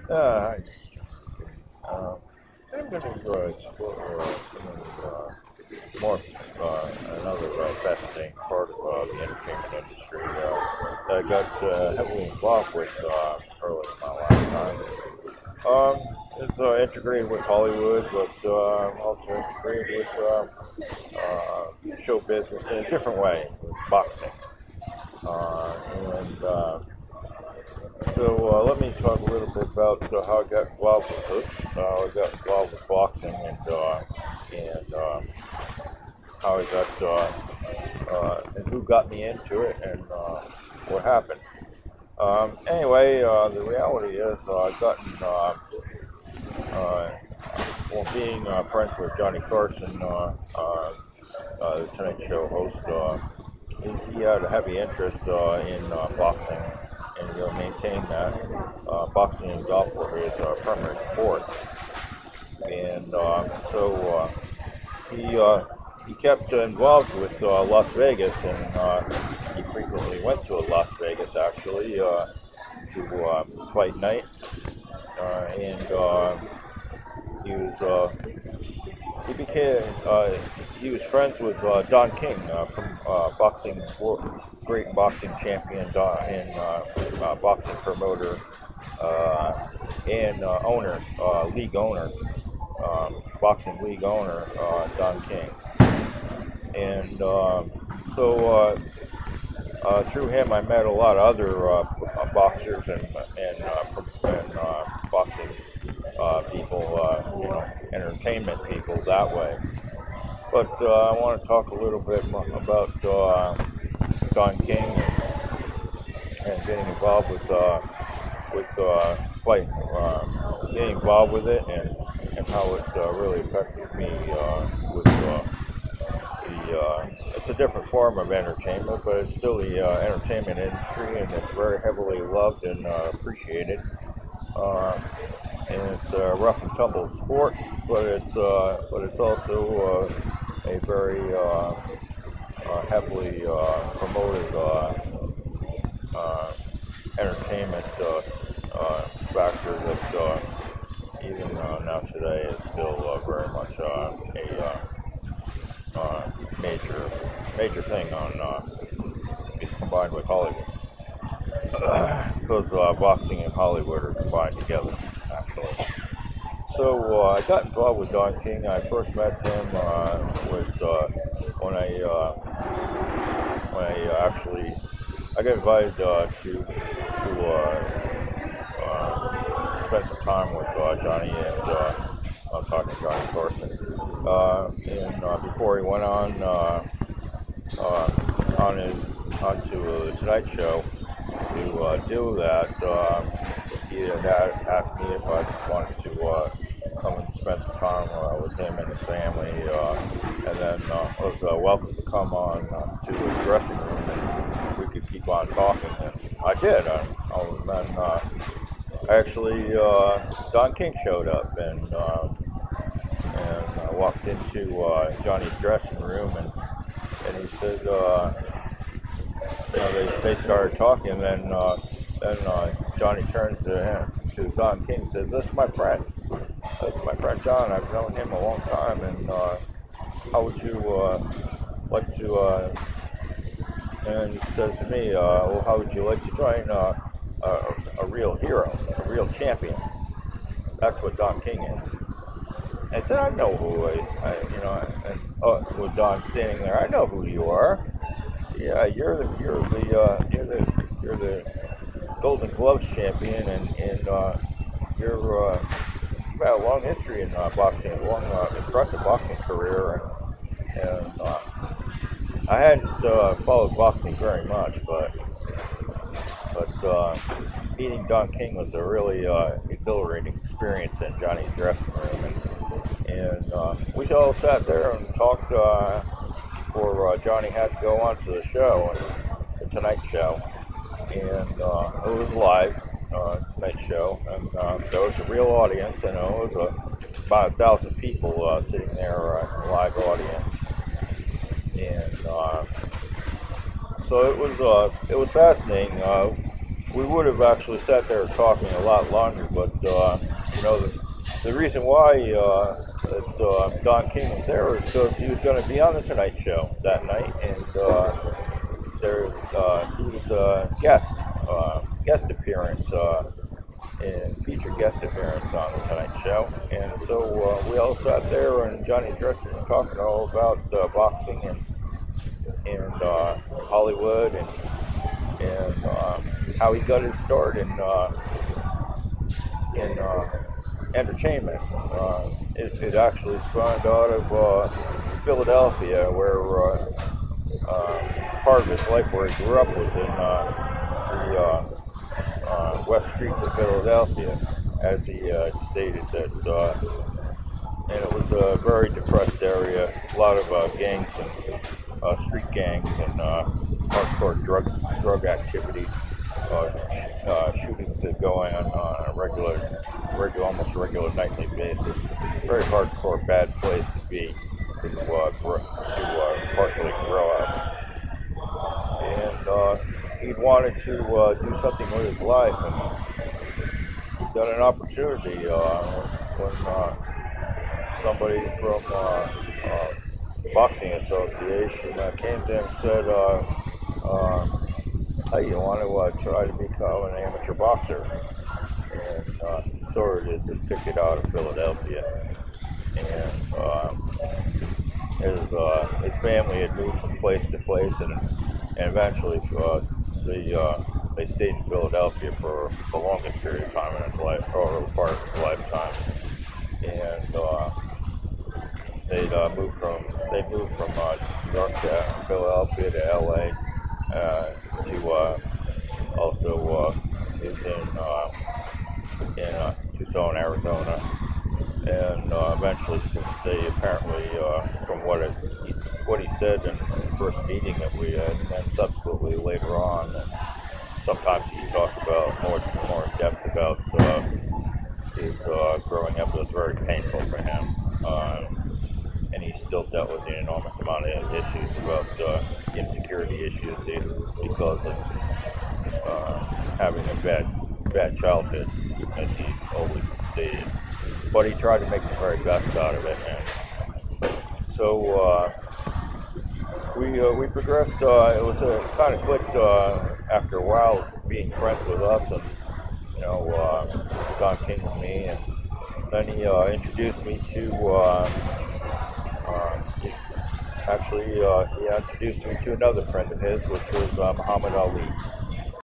Hi. Uh, I'm going to explore more another fascinating part of the entertainment industry that I got heavily involved with early in my lifetime. It's integrated with Hollywood, but also integrated with show business in a different way, with boxing. And So let me talk a little bit about how I got involved with hooks, how I got involved with boxing, and how I got and who got me into it, and what happened. Anyway, the reality is I've gotten well, being friends with Johnny Carson, the Tonight Show host. He had a heavy interest in boxing, and he'll maintain that. Boxing and golf were his primary sports, and he kept involved with Las Vegas, and he frequently went to Las Vegas actually to fight night, and he was he was friends with Don King from great boxing champion and boxing promoter and league owner, boxing league owner Don King, and through him I met a lot of other boxers and boxing people, entertainment people that way. But I want to talk a little bit about Don King and getting involved fight, getting involved with it, and how it really affected me with it's a different form of entertainment, but it's still the entertainment industry, and it's very heavily loved and appreciated. Uh, and it's a rough and tumble sport, but it's also a very heavily promoted uh, entertainment factor that even now today is still very much major thing on combined with Hollywood because boxing and Hollywood are combined together actually. So I got involved with Don King. I first met him with when I actually I got invited to spend some time with Johnny and I'm talking to Johnny Carson. And before he went on onto the Tonight Show to do that, he had asked me if I wanted to come and spend some time with him and his family, and then was welcome to come on to the dressing room, and we could keep on talking. And I did. And then actually, Don King showed up, and I walked into Johnny's dressing room, and he said, they started talking, and then Johnny turns to him, to Don King, says, "This is my friend. This is my friend John. I've known him a long time, and how would you like to?" And he says to me, "Well, how would you like to join a real hero, a real champion? That's what Don King is." I said, "I know who and with Don standing there, I know who you are. Yeah, you're the Golden Gloves champion, and you've got a long history in boxing, a long, impressive boxing career, and I hadn't followed boxing very much, but meeting Don King was a really exhilarating experience in Johnny's dressing room, and we all sat there and talked before Johnny had to go on to the show, the Tonight Show, and it was live. Tonight Show, and there was a real audience. It was about 1,000 people sitting there in a live audience, and so it was fascinating. we would have actually sat there talking a lot longer, but you know, the reason why Don King was there was because he was going to be on the Tonight Show that night, and he was a guest appearance. And featured guest appearance on the Tonight Show, and so we all sat there in Johnny's dressing room talking all about boxing and Hollywood and how he got his start in entertainment. It actually spawned out of Philadelphia, where part of his life where he grew up was in the west streets of Philadelphia, as he stated that, and it was a very depressed area, a lot of gangs and street gangs and hardcore drug activity, shootings that go on a regular, almost regular nightly basis. Very hardcore, bad place to be to partially grow up. And he wanted to do something with his life, and he got an opportunity when somebody from Boxing Association came to him and said, hey, you want to try to become an amateur boxer? And he sorted his ticket out of Philadelphia, and his family had moved from place to place, and eventually they stayed in Philadelphia for the longest period of time in his life, or part of his lifetime. And they moved from New York to Philadelphia to Aleigh, to also is in Tucson, Arizona. And eventually, they apparently, from what he said in the first meeting that we had, and then subsequently later on, and sometimes he talked about more in depth about his growing up. It was very painful for him, and he still dealt with an enormous amount of issues about insecurity issues because of having a bad childhood, as he always stated. But he tried to make the very best out of it, and so we progressed. It was kind of clicked after a while, being friends with us, and Don King and me, and then he introduced me to. He introduced me to another friend of his, which was Muhammad Ali.